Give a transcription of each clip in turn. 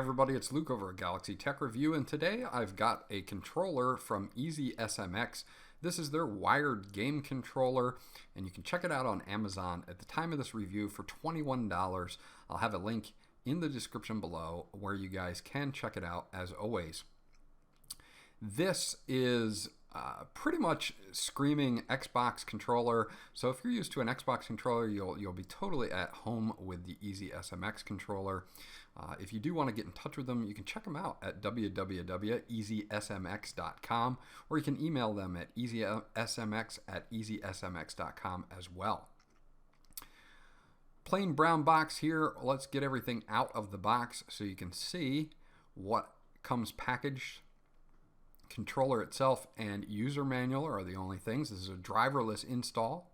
everybody, it's Luke over at Galaxy Tech Review, and today I've got a controller from EasySMX. This is their wired game controller, and you can check it out on Amazon at the time of this review for $21. I'll have a link in the description below where you guys can check it out as always. This is pretty much screaming Xbox controller. So if you're used to an Xbox controller, you'll be totally at home with the EasySMX controller. If you do want to get in touch with them, you can check them out at www.easysmx.com, or you can email them at easysmx@easysmx.com as well. Plain brown box here. Let's get everything out of the box so you can see what comes packaged. Controller itself and user manual are the only things. This is a driverless install,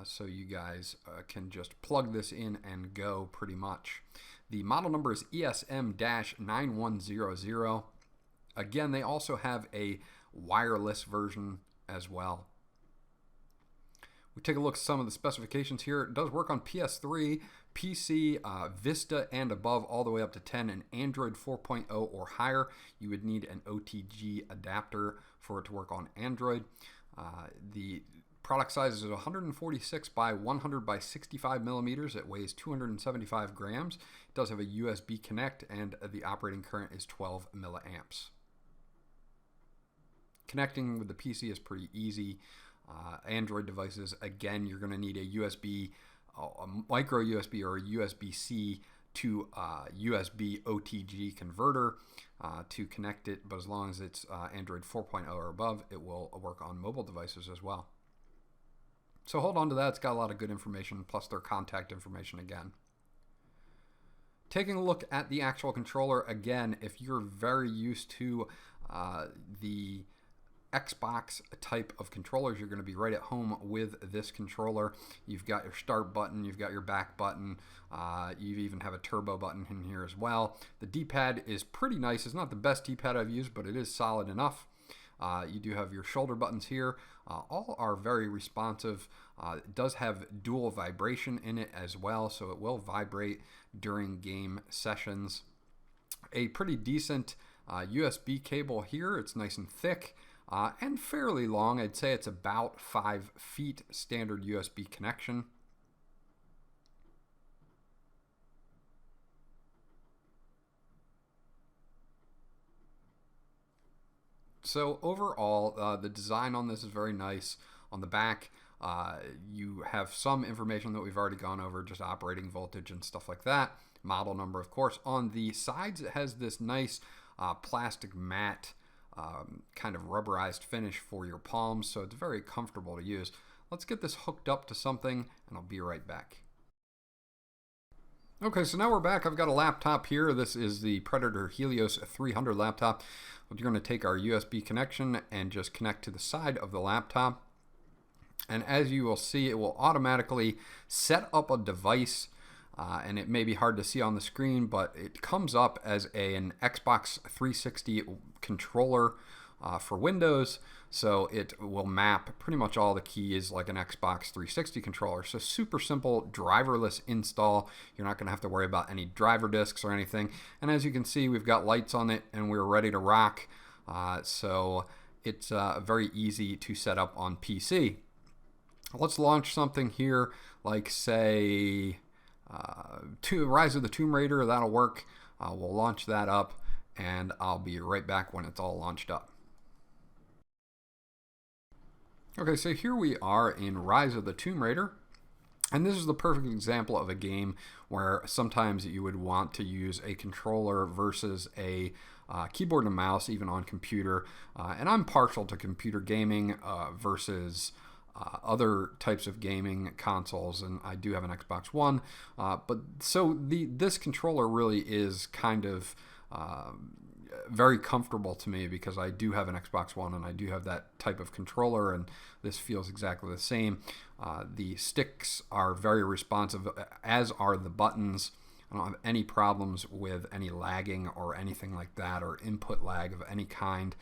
so you guys can just plug this in and go pretty much. The model number is ESM-9100. Again, they also have a wireless version as well. We take a look at some of the specifications here. It does work on PS3, PC, Vista and above, all the way up to 10, and Android 4.0 or higher. You would need an OTG adapter for it to work on Android. The product size is 146 by 100 by 65 millimeters. It weighs 275 grams. It does have a USB connect, and the operating current is 12 milliamps. Connecting with the PC is pretty easy. Android devices, again, you're going to need a USB, a micro USB or a USB-C to USB OTG converter to connect it, but as long as it's Android 4.0 or above, it will work on mobile devices as well. So hold on to that. It's got a lot of good information, plus their contact information again. Taking a look at the actual controller, again, if you're very used to the Xbox type of controllers, you're going to be right at home with this controller. You've got your start button, you've got your back button, you even have a turbo button in here as well. The D-pad is pretty nice. It's not the best D-pad I've used, but it is solid enough. You do have your shoulder buttons here. All are very responsive. It does have dual vibration in it as well, so it will vibrate during game sessions. A pretty decent USB cable here. It's nice and thick. And fairly long. I'd say it's about 5 feet standard USB connection. So overall, the design on this is very nice. On the back, you have some information that we've already gone over, just operating voltage and stuff like that. Model number, of course. On the sides, it has this nice plastic matte kind of rubberized finish for your palms, so it's very comfortable to use. Let's get this hooked up to something, and I'll be right back. Okay, so now we're back. I've got a laptop here. This is the Predator Helios 300 laptop. We're going to take our USB connection and just connect to the side of the laptop. And as you will see, it will automatically set up a device. And it may be hard to see on the screen, but it comes up as an Xbox 360 controller for Windows, so it will map pretty much all the keys like an Xbox 360 controller. So super simple, driverless install. You're not going to have to worry about any driver discs or anything. And as you can see, we've got lights on it, and we're ready to rock. So it's very easy to set up on PC. Let's launch something here, like say Rise of the Tomb Raider. That'll work. We'll launch that up, and I'll be right back when it's all launched up. Okay, so here we are in Rise of the Tomb Raider, and this is the perfect example of a game where sometimes you would want to use a controller versus a keyboard and mouse, even on computer. And I'm partial to computer gaming versus other types of gaming consoles, and I do have an Xbox One, but so this controller really is kind of very comfortable to me because I do have an Xbox One and I do have that type of controller, and this feels exactly the same. The sticks are very responsive, as are the buttons. I don't have any problems with any lagging or anything like that, or input lag of any kind.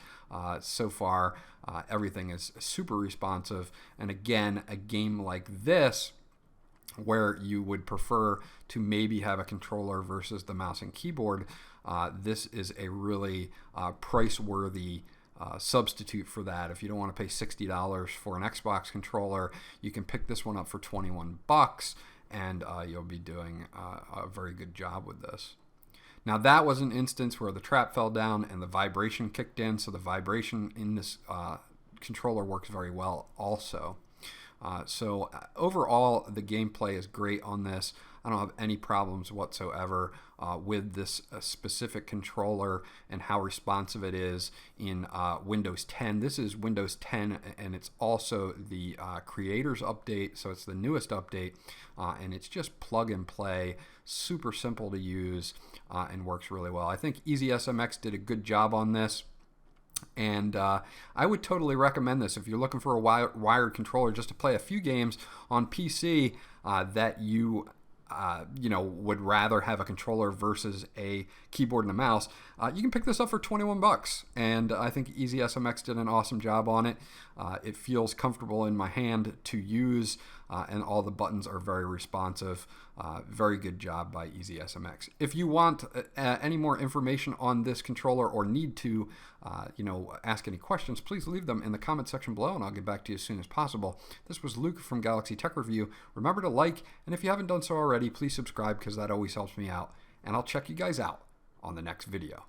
So far, everything is super responsive. And again, a game like this where you would prefer to maybe have a controller versus the mouse and keyboard, this is a really price-worthy substitute for that. If you don't want to pay $60 for an Xbox controller, you can pick this one up for 21 bucks, and you'll be doing a very good job with this. Now that was an instance where the trap fell down and the vibration kicked in, so the vibration in this controller works very well also. So overall, the gameplay is great on this. I don't have any problems whatsoever with this specific controller and how responsive it is in Windows 10. This is Windows 10, and it's also the Creators Update, so it's the newest update, and it's just plug and play, super simple to use, and works really well. I think EasySMX did a good job on this. And I would totally recommend this if you're looking for a wired controller just to play a few games on PC that you would rather have a controller versus a keyboard and a mouse. You can pick this up for 21 bucks, and I think EasySMX did an awesome job on it. It feels comfortable in my hand to use, and all the buttons are very responsive. Very good job by EasySMX. If you want any more information on this controller or need to ask any questions, please leave them in the comment section below, and I'll get back to you as soon as possible. This was Luke from Galaxy Tech Review. Remember to like, and if you haven't done so already, please subscribe because that always helps me out. And I'll check you guys out on the next video.